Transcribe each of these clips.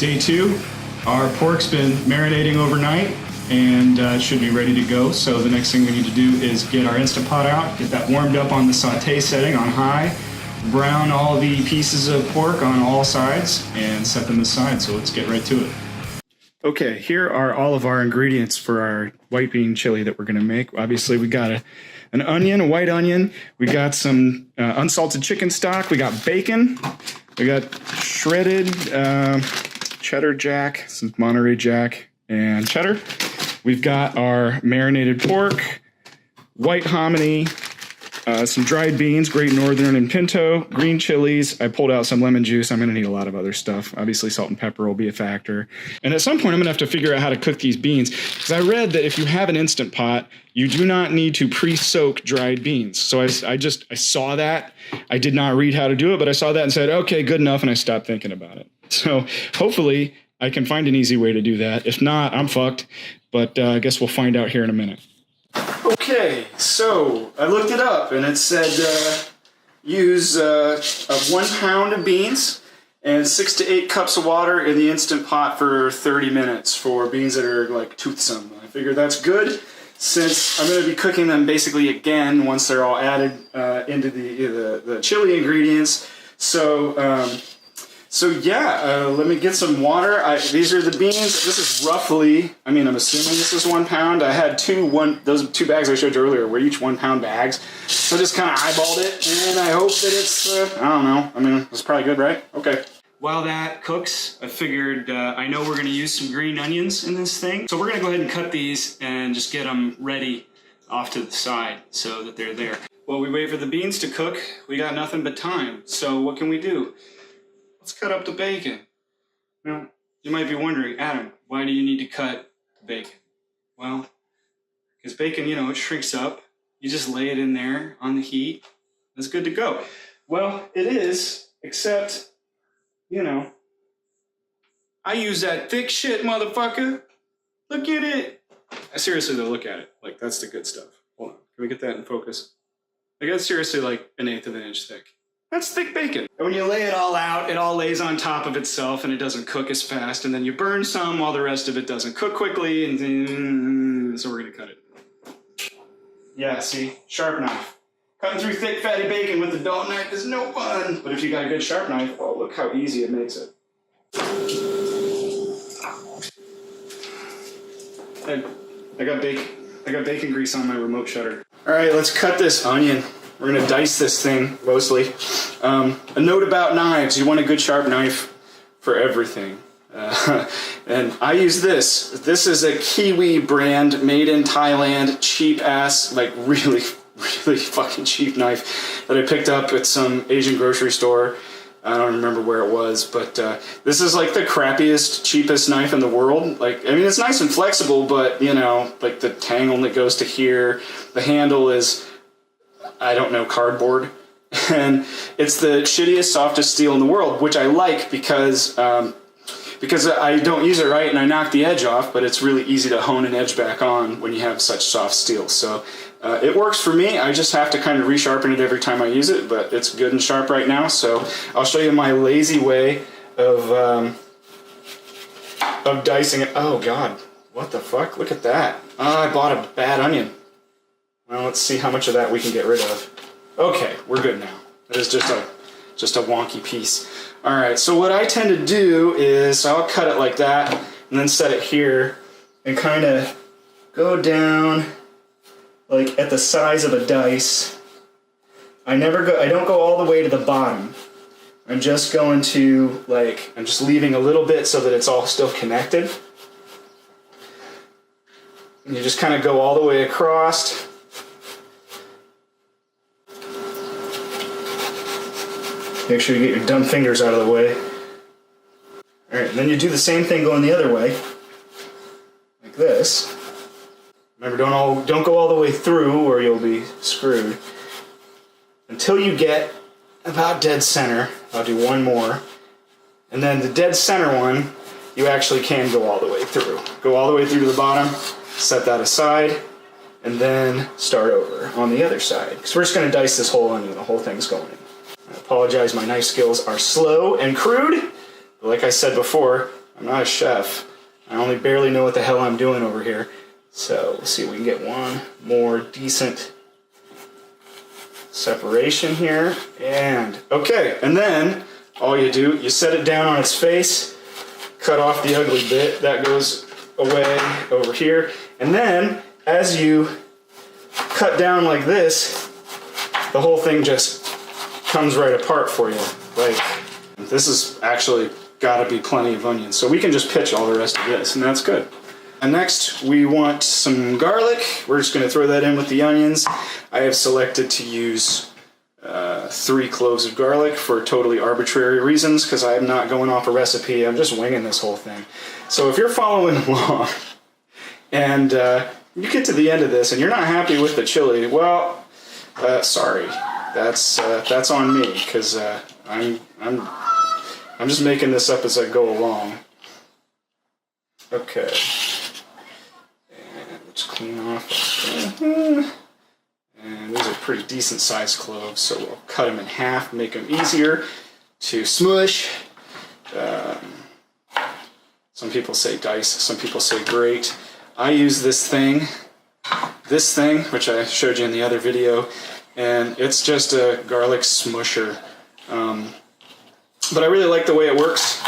Day 2, our pork's been marinating overnight and it should be ready to go. So the next thing we need to do is get our Instant Pot out, get that warmed up on the saute setting on high, brown all the pieces of pork on all sides, and set them aside. So let's get right to it. Okay, here are all of our ingredients for our white bean chili that we're going to make. Obviously, we got an onion, a white onion. We got some unsalted chicken stock. We got bacon. We got shredded cheddar jack, some Monterey Jack, and cheddar. We've got our marinated pork, white hominy, some dried beans, Great Northern and pinto, green chilies. I pulled out some lemon juice. I'm going to need a lot of other stuff. Obviously, salt and pepper will be a factor. And at some point, I'm going to have to figure out how to cook these beans, because I read that if you have an Instant Pot, you do not need to pre-soak dried beans. So I saw that. I did not read how to do it, but I saw that and said, okay, good enough, and I stopped thinking about it. So hopefully, I can find an easy way to do that. If not, I'm fucked. But I guess we'll find out here in a minute. Okay, so I looked it up and it said use 1 pound of beans and 6 to 8 cups of water in the Instant Pot for 30 minutes for beans that are like toothsome. I figured that's good since I'm going to be cooking them basically again once they're all added into the chili ingredients. So yeah, let me get some water. These are the beans. This is roughly, I'm assuming this is 1 pound. I had those 2 bags I showed you earlier were each 1 pound bags. So I just kind of eyeballed it, and I hope that it's, I don't know. It's probably good, right? Okay. While that cooks, I figured I know we're going to use some green onions in this thing. So we're going to go ahead and cut these and just get them ready off to the side so that they're there. While we wait for the beans to cook, we got nothing but time. So what can we do? Let's cut up the bacon. Now, you might be wondering, Adam, why do you need to cut the bacon? Well, because bacon, it shrinks up. You just lay it in there on the heat. It's good to go. Well, it is, except, I use that thick shit, motherfucker. Look at it. Seriously, though, look at it. Like, that's the good stuff. Hold on. Can we get that in focus? Like, that's seriously like 1/8 of an inch thick. That's thick bacon. And when you lay it all out, it all lays on top of itself and it doesn't cook as fast. And then you burn some while the rest of it doesn't cook quickly. And then, so we're going to cut it. Yeah, see? Sharp knife. Cutting through thick, fatty bacon with a dull knife is no fun. But if you got a good sharp knife, oh, look how easy it makes it. I got bacon grease on my remote shutter. All right, let's cut this onion. We're going to dice this thing, mostly. A note about knives. You want a good sharp knife for everything. And I use this. This is a Kiwi brand, made in Thailand, cheap-ass, like really, really fucking cheap knife that I picked up at some Asian grocery store. I don't remember where it was, but this is like the crappiest, cheapest knife in the world. Like, it's nice and flexible, but, like the tang only goes to here. The handle is, I don't know, cardboard. And it's the shittiest, softest steel in the world, which I like because I don't use it right and I knock the edge off, but it's really easy to hone an edge back on when you have such soft steel. So it works for me. I just have to kind of resharpen it every time I use it, but it's good and sharp right now. So I'll show you my lazy way of dicing it. Oh God, what the fuck? Look at that. Oh, I bought a bad onion. Well, let's see how much of that we can get rid of. Okay, we're good now. It is just a wonky piece. All right, so what I tend to do is I'll cut it like that and then set it here and kind of go down like at the size of a dice. I don't go all the way to the bottom. I'm just going to I'm just leaving a little bit so that it's all still connected. And you just kind of go all the way across. Make sure you get your dumb fingers out of the way. Alright, and then you do the same thing going the other way. Like this. Remember, don't go all the way through or you'll be screwed. Until you get about dead center. I'll do one more. And then the dead center one, you actually can go all the way through. Go all the way through to the bottom, set that aside, and then start over on the other side. Because we're just going to dice this whole onion, the whole thing's going in. I apologize, my knife skills are slow and crude. But like I said before, I'm not a chef. I only barely know what the hell I'm doing over here. So let's see if we can get one more decent separation here. And okay, and then all you do, you set it down on its face, cut off the ugly bit. That goes away over here. And then as you cut down like this, the whole thing just comes right apart for you. Like, this has actually got to be plenty of onions. So we can just pitch all the rest of this, and that's good. And next, we want some garlic. We're just going to throw that in with the onions. I have selected to use 3 cloves of garlic for totally arbitrary reasons, because I am not going off a recipe. I'm just winging this whole thing. So if you're following along, and you get to the end of this, and you're not happy with the chili, well, sorry. That's on me, because I'm just making this up as I go along. Okay. And let's clean off. And these are pretty decent sized cloves, so we'll cut them in half, make them easier to smush. Some people say dice, some people say grate. I use this thing, which I showed you in the other video, and it's just a garlic smusher. But I really like the way it works.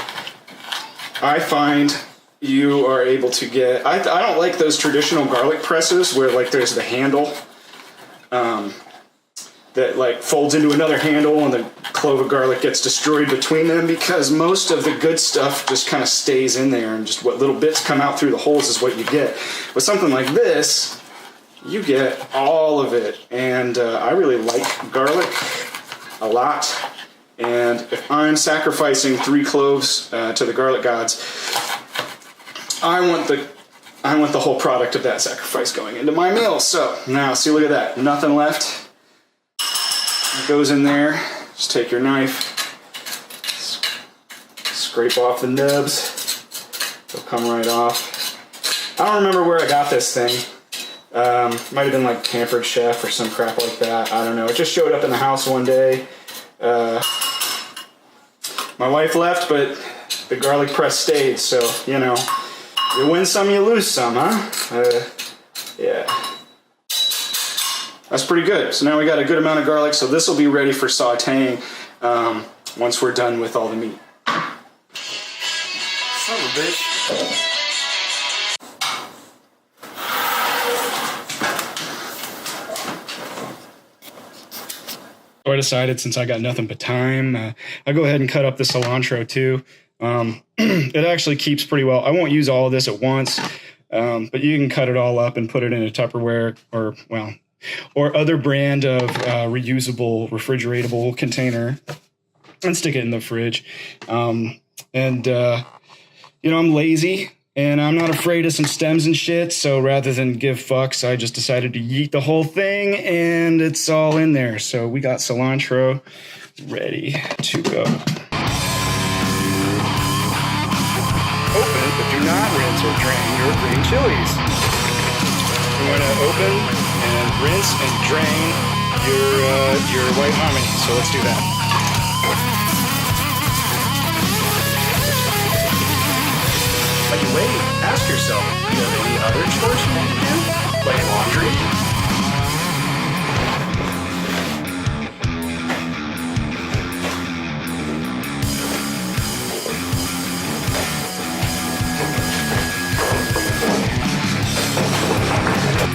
I find you are able to get, I don't like those traditional garlic presses where like there's the handle that like folds into another handle and the clove of garlic gets destroyed between them, because most of the good stuff just kind of stays in there, and just what little bits come out through the holes is what you get. With something like this, you get all of it, and I really like garlic a lot. And if I'm sacrificing 3 cloves to the garlic gods, I want the whole product of that sacrifice going into my meal. So now, see, look at that, nothing left. It goes in there. Just take your knife, scrape off the nubs. They'll come right off. I don't remember where I got this thing. Might have been like Pampered Chef or some crap like that. I don't know. It just showed up in the house one day. My wife left, but the garlic press stayed, so, you know, you win some, you lose some, huh? Yeah. That's pretty good. So now we got a good amount of garlic, so this will be ready for sauteing once we're done with all the meat. Son of a bitch. So I decided, since I got nothing but time, I'll go ahead and cut up the cilantro too. It actually keeps pretty well. I won't use all of this at once, but you can cut it all up and put it in a Tupperware or other brand of reusable, refrigeratable container and stick it in the fridge. I'm lazy. And I'm not afraid of some stems and shit, so rather than give fucks, I just decided to yeet the whole thing, and it's all in there. So we got cilantro ready to go. Open, but do not rinse or drain your green chilies. You want to open and rinse and drain your white hominy, so let's do that. But you wait, ask yourself, do you have any other chores you need to do? Like laundry?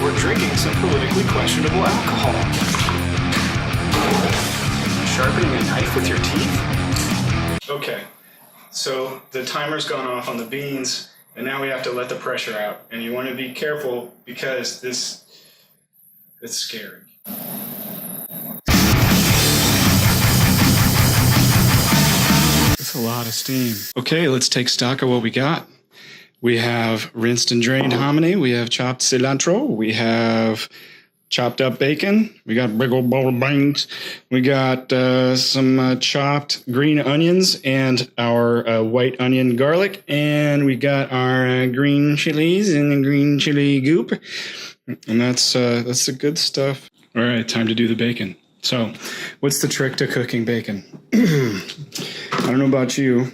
We're drinking some politically questionable alcohol. Sharpening a knife with your teeth? Okay. So the timer's gone off on the beans, and now we have to let the pressure out. And you want to be careful because it's scary. That's a lot of steam. Okay, let's take stock of what we got. We have rinsed and drained hominy. We have chopped cilantro. We have chopped up bacon. We got big old bowl of beans. We got some chopped green onions and our white onion garlic. And we got our green chilies and the green chili goop. And that's the good stuff. All right, time to do the bacon. So what's the trick to cooking bacon? I don't know about you,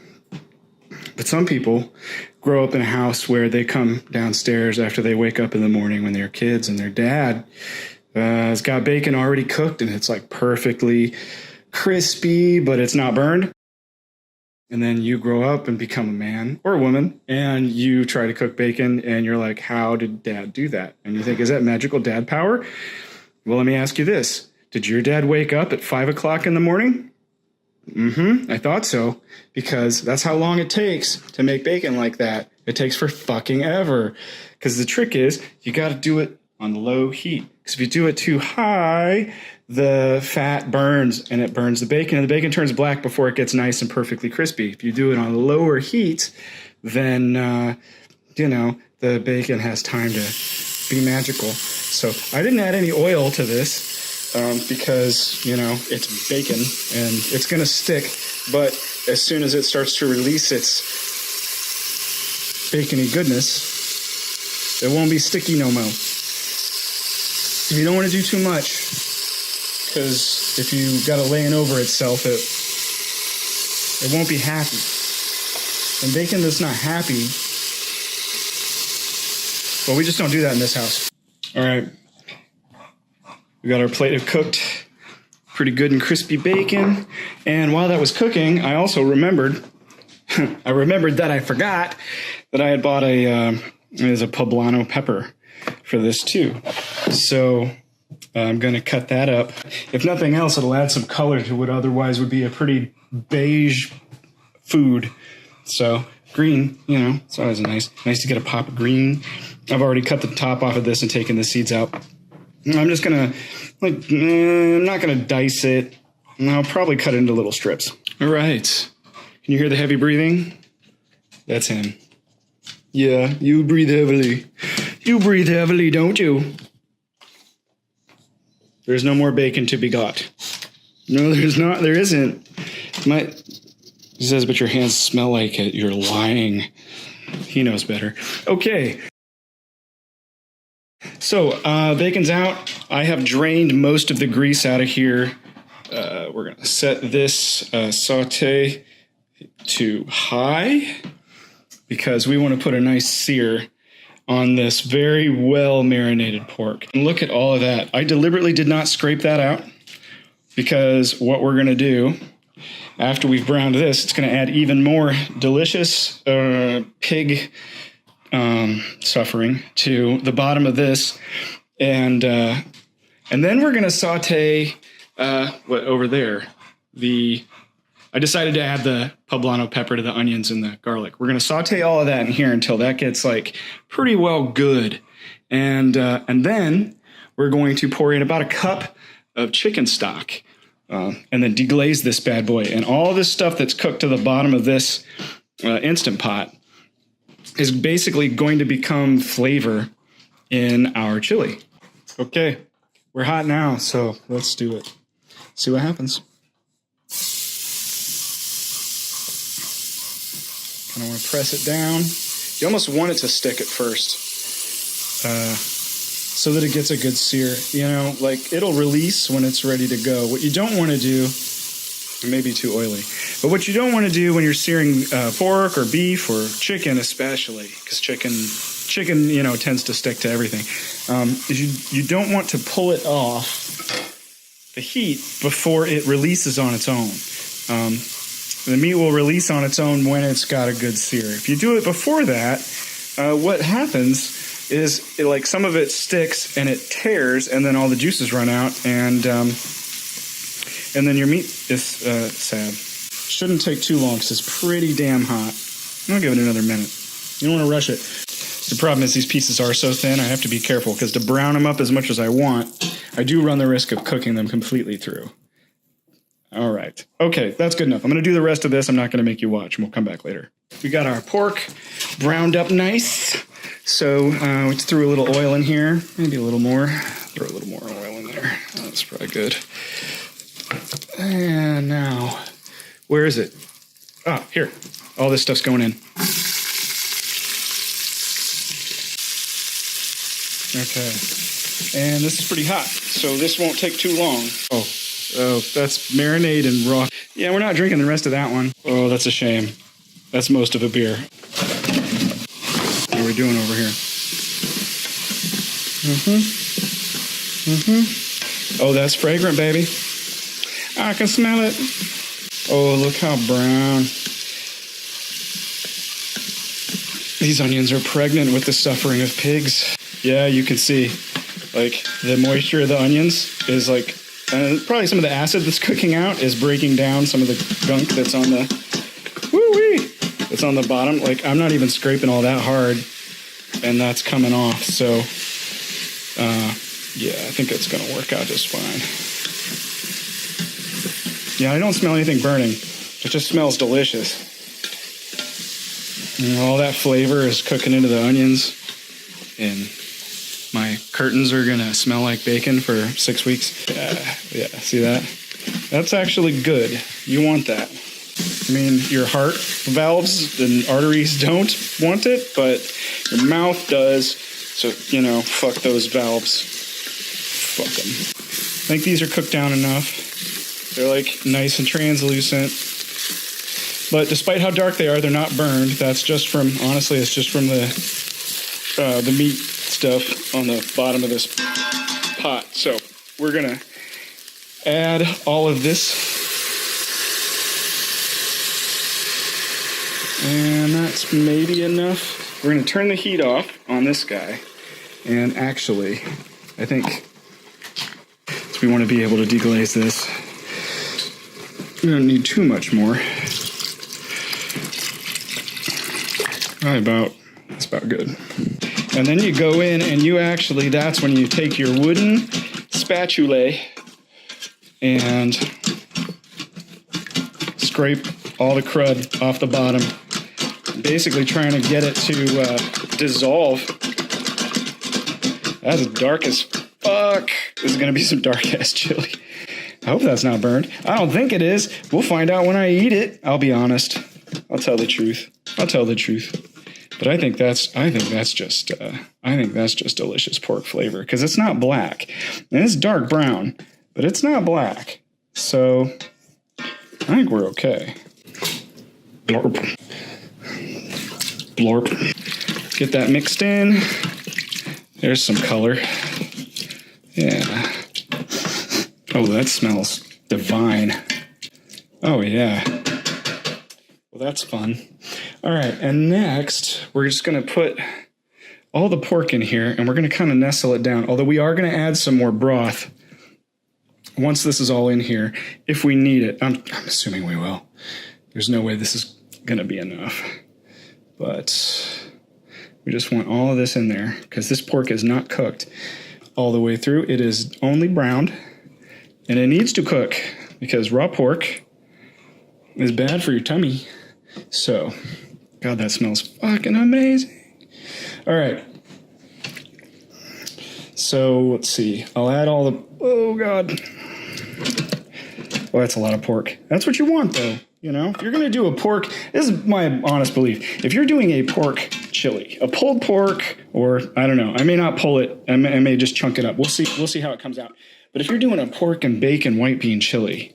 But some people grow up in a house where they come downstairs after they wake up in the morning when they're kids, and their dad has got bacon already cooked, and it's like perfectly crispy, but it's not burned. And then you grow up and become a man or a woman, and you try to cook bacon, and you're like, how did dad do that? And you think, is that magical dad power? Well, let me ask you this. Did your dad wake up at 5 o'clock in the morning? I thought so, because that's how long it takes to make bacon like that. It takes for fucking ever. Because the trick is, you got to do it on low heat. Because if you do it too high, the fat burns, and it burns the bacon, and the bacon turns black before it gets nice and perfectly crispy. If you do it on lower heat, then, the bacon has time to be magical. So I didn't add any oil to this. Because, it's bacon and it's going to stick. But as soon as it starts to release its bacony goodness, it won't be sticky no more. You don't want to do too much, because if you got it laying over itself, it won't be happy. And bacon that's not happy, well, we just don't do that in this house. All right. We got our plate of cooked, pretty good and crispy bacon. And while that was cooking, I also remembered, that I forgot that I had bought a poblano pepper for this too. So I'm going to cut that up. If nothing else, it'll add some color to what otherwise would be a pretty beige food. So green, it's always nice to get a pop of green. I've already cut the top off of this and taken the seeds out. I'm just going to, I'm not going to dice it. I'll probably cut it into little strips. All right. Can you hear the heavy breathing? That's him. Yeah, you breathe heavily. You breathe heavily, don't you? There's no more bacon to be got. No, there's not. There isn't. He says, but your hands smell like it. You're lying. He knows better. Okay. So, bacon's out. I have drained most of the grease out of here. We're going to set this saute to high because we want to put a nice sear on this very well marinated pork. And look at all of that. I deliberately did not scrape that out because what we're going to do after we've browned this, it's going to add even more delicious pig suffering to the bottom of this, and then we're gonna saute over there. I decided to add the poblano pepper to the onions and the garlic. We're gonna saute all of that in here until that gets like pretty well good, and then we're going to pour in about a cup of chicken stock, and then deglaze this bad boy, and all this stuff that's cooked to the bottom of this Instant Pot is basically going to become flavor in our chili. Okay, we're hot now, so let's do it. See what happens. Kind of want to press it down. You almost want it to stick at first, so that it gets a good sear. Like it'll release when it's ready to go. What you don't want to do, it may be too oily, but what you don't want to do when you're searing pork or beef or chicken, especially, because chicken, tends to stick to everything, is you don't want to pull it off the heat before it releases on its own. The meat will release on its own when it's got a good sear. If you do it before that, what happens is some of it sticks and it tears, and then all the juices run out, and then your meat is sad. Shouldn't take too long because it's pretty damn hot. I'll give it another minute. You don't want to rush it. The problem is these pieces are so thin, I have to be careful because to brown them up as much as I want, I do run the risk of cooking them completely through. All right. Okay, that's good enough. I'm going to do the rest of this. I'm not going to make you watch, and we'll come back later. We got our pork browned up nice. So we threw a little oil in here, maybe a little more. Throw a little more oil in there. That's probably good. And now, where is it? Oh, here. All this stuff's going in. Okay. And this is pretty hot, so this won't take too long. Oh, that's marinade and raw. Yeah, we're not drinking the rest of that one. Oh, that's a shame. That's most of a beer. What are we doing over here? Oh, that's fragrant, baby. I can smell it. Oh, look how brown. These onions are pregnant with the suffering of pigs. Yeah, you can see, like, the moisture of the onions is like, probably some of the acid that's cooking out is breaking down some of the gunk that's on the, woo-wee, that's on the bottom. Like, I'm not even scraping all that hard, and that's coming off. So, yeah, I think it's gonna work out just fine. Yeah, I don't smell anything burning. It just smells delicious. And all that flavor is cooking into the onions, and my curtains are gonna smell like bacon for 6 weeks. Yeah, see that? That's actually good. You want that. I mean, your heart valves and arteries don't want it, but your mouth does. So, you know, fuck those valves. Fuck them. I think these are cooked down enough. They're like nice and translucent. But despite how dark they are, they're not burned. That's just from, honestly, it's just from the meat stuff on the bottom of this pot. So we're gonna add all of this. And that's maybe enough. We're gonna turn the heat off on this guy. And actually, I think we want to be able to deglaze this. We don't need too much more. That's about good. And then you go in and you actually, that's when you take your wooden spatula and scrape all the crud off the bottom. Basically trying to get it to dissolve. That's dark as fuck. This is gonna be some dark ass chili. I hope that's not burned. I don't think it is. We'll find out when I eat it. I'll be honest. I'll tell the truth. But I think that's just delicious pork flavor, because it's not black. And it's dark brown, but it's not black. So I think we're okay. Blorp. Blorp. Get that mixed in. There's some color. Yeah. Oh, that smells divine. Oh, yeah. Well, that's fun. All right, and next, we're just going to put all the pork in here, and we're going to kind of nestle it down, although we are going to add some more broth once this is all in here, if we need it. I'm assuming we will. There's no way this is going to be enough. But we just want all of this in there, because this pork is not cooked all the way through. It is only browned, and it needs to cook, because raw pork is bad for your tummy. So, God, that smells fucking amazing. All right. So, let's see. I'll add all the... Oh, God. Well, that's a lot of pork. That's what you want, though. You know? If you're going to do a pork... This is my honest belief. If you're doing a pork chili, a pulled pork, or, I don't know. I may not pull it. I may just chunk it up. We'll see how it comes out. But if you're doing a pork and bacon white bean chili,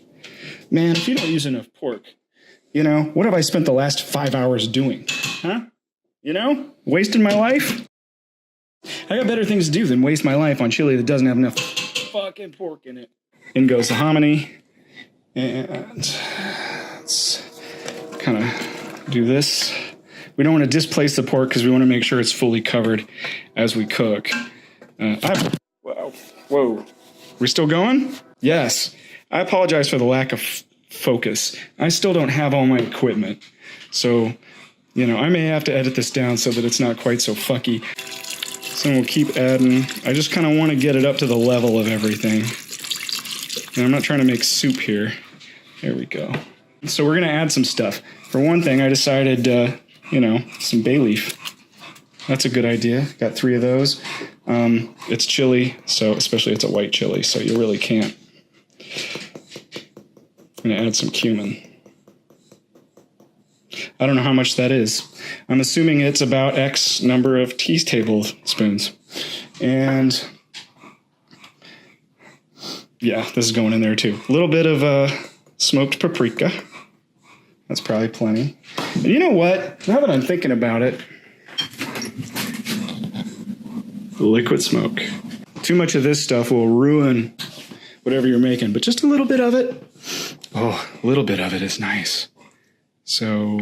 man, if you don't use enough pork... You know, what have I spent the last 5 hours doing? Huh? You know? Wasting my life? I got better things to do than waste my life on chili that doesn't have enough fucking pork in it. In goes the hominy. And let's kind of do this. We don't want to displace the pork because we want to make sure it's fully covered as we cook. Wow. Whoa. We still going? Yes. I apologize for the lack of focus. I still don't have all my equipment. So, you know, I may have to edit this down so that it's not quite so fucky. So we'll keep adding. I just kind of want to get it up to the level of everything. And I'm not trying to make soup here. There we go. So we're going to add some stuff. For one thing, I decided, you know, some bay leaf. That's a good idea. Got 3 of those. It's chili, so especially it's a white chili, so you really can't. I'm going to add some cumin. I don't know how much that is. I'm assuming it's about X number of tablespoons. And yeah, this is going in there too. A little bit of smoked paprika. That's probably plenty. And you know what? Now that I'm thinking about it, liquid smoke. Too much of this stuff will ruin whatever you're making, but just a little bit of it. Oh, a little bit of it is nice. So,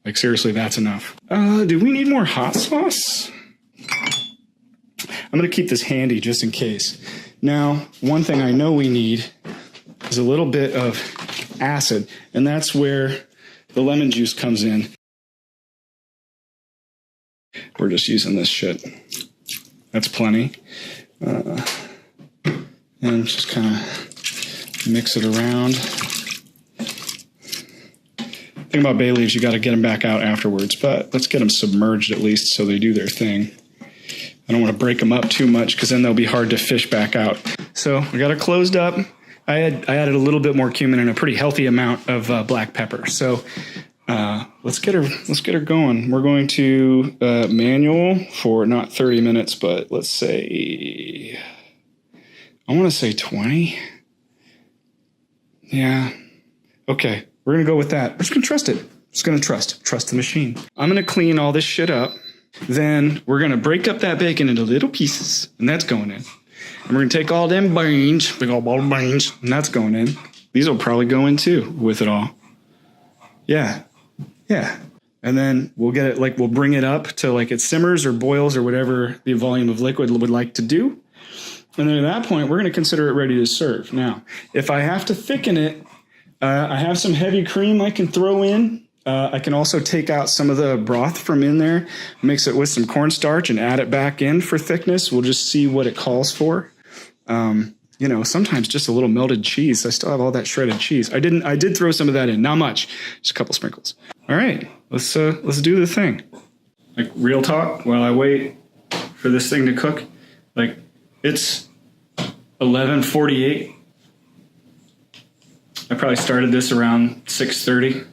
like seriously, that's enough. Do we need more hot sauce? I'm gonna keep this handy just in case. Now, one thing I know we need is a little bit of acid, and that's where the lemon juice comes in. We're just using this shit. That's plenty. And just kind of mix it around. Thing about bay leaves, you got to get them back out afterwards, but let's get them submerged at least so they do their thing. I don't want to break them up too much because then they'll be hard to fish back out. So we got it closed up. I added a little bit more cumin and a pretty healthy amount of black pepper. So let's get her going. We're going to manual for not 30 minutes, but let's say, I want to say 20. Yeah. Okay. We're going to go with that. We're just going to trust it. Just going to trust the machine. I'm going to clean all this shit up. Then we're going to break up that bacon into little pieces, and that's going in. And we're going to take all them beans, big old ball of beans, and that's going in. These will probably go in too with it all. Yeah. And then we'll get it, like we'll bring it up to like it simmers or boils or whatever the volume of liquid would like to do. And then at that point, we're going to consider it ready to serve. Now, if I have to thicken it, I have some heavy cream I can throw in. I can also take out some of the broth from in there, mix it with some cornstarch and add it back in for thickness. We'll just see what it calls for. Sometimes just a little melted cheese. I still have all that shredded cheese. I did throw some of that in, not much, just a couple sprinkles. All right, let's do the thing. Like real talk, while I wait for this thing to cook, like it's 11:48. I probably started this around 6:30.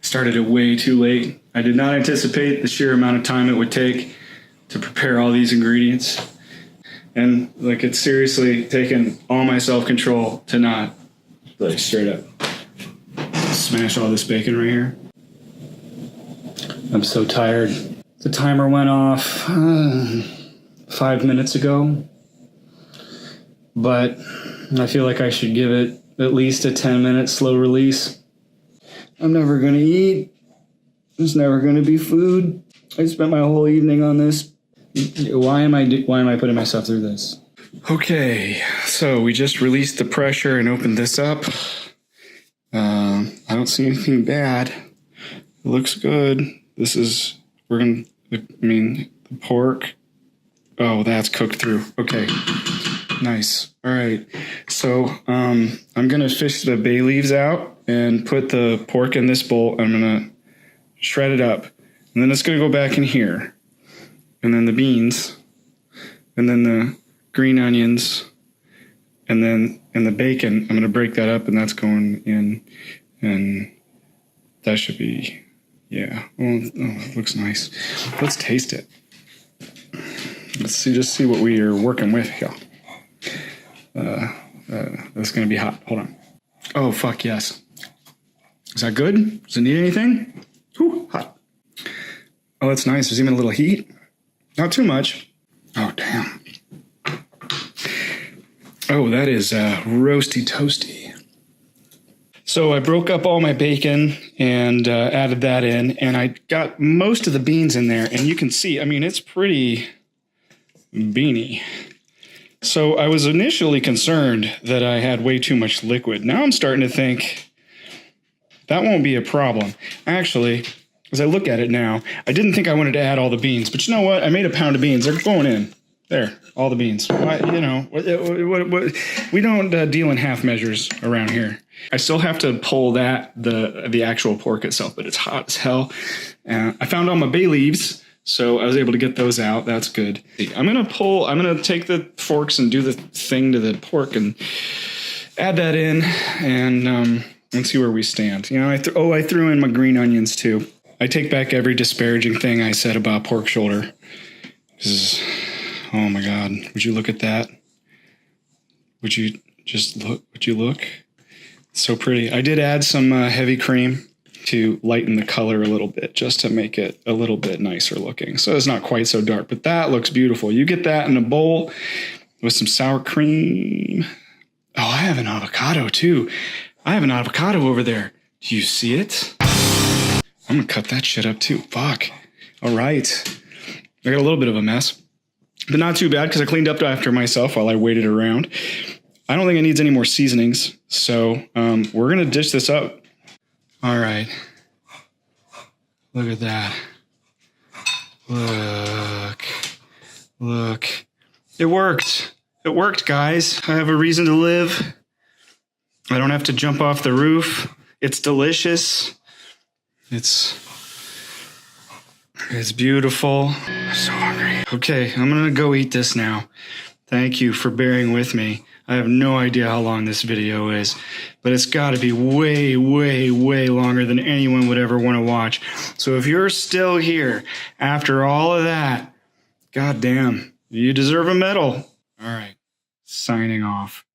Started it way too late. I did not anticipate the sheer amount of time it would take to prepare all these ingredients. And like it's seriously taken all my self-control to not like straight up smash all this bacon right here. I'm so tired. The timer went off 5 minutes ago, but I feel like I should give it at least a 10-minute slow release. I'm never going to eat. There's never going to be food. I spent my whole evening on this. Why am I putting myself through this? Okay, so we just released the pressure and opened this up. I don't see anything bad. It looks good. The pork. Oh, that's cooked through. Okay, nice. All right, so I'm going to fish the bay leaves out and put the pork in this bowl. I'm going to shred it up. And then it's going to go back in here. And then the beans. And then the green onions. And the bacon. I'm going to break that up and that's going in. And that should be, yeah. Oh, it looks nice. Let's taste it. Let's see what we are working with here. That's going to be hot. Hold on. Oh, fuck yes. Is that good? Does it need anything? Ooh, hot. Oh, that's nice. There's even a little heat. Not too much. Oh, damn. Oh, that is roasty toasty. So I broke up all my bacon and added that in, and I got most of the beans in there, and you can see, I mean, it's pretty beany. So I was initially concerned that I had way too much liquid. Now I'm starting to think that won't be a problem. Actually, as I look at it now, I didn't think I wanted to add all the beans, but you know what? I made a pound of beans. They're going in. There, all the beans. Why, we don't deal in half measures around here. I still have to pull the actual pork itself, but it's hot as hell. I found all my bay leaves, so I was able to get those out. That's good. I'm gonna take the forks and do the thing to the pork and add that in and see where we stand. You know, I threw in my green onions too. I take back every disparaging thing I said about pork shoulder. Oh my God, would you look at that? Would you just look? Would you look? So pretty. I did add some heavy cream to lighten the color a little bit, just to make it a little bit nicer looking. So it's not quite so dark, but that looks beautiful. You get that in a bowl with some sour cream. Oh, I have an avocado too. I have an avocado over there. Do you see it? I'm gonna cut that shit up too. Fuck. All right. I got a little bit of a mess, but not too bad because I cleaned up after myself while I waited around. I don't think it needs any more seasonings, so we're gonna dish this up. All right. Look at that. Look. It worked. It worked, guys. I have a reason to live. I don't have to jump off the roof. It's delicious. It's beautiful. I'm so hungry. Okay, I'm gonna go eat this now. Thank you for bearing with me. I have no idea how long this video is, but it's got to be way, way, way longer than anyone would ever want to watch. So if you're still here after all of that, goddamn, you deserve a medal. All right, signing off.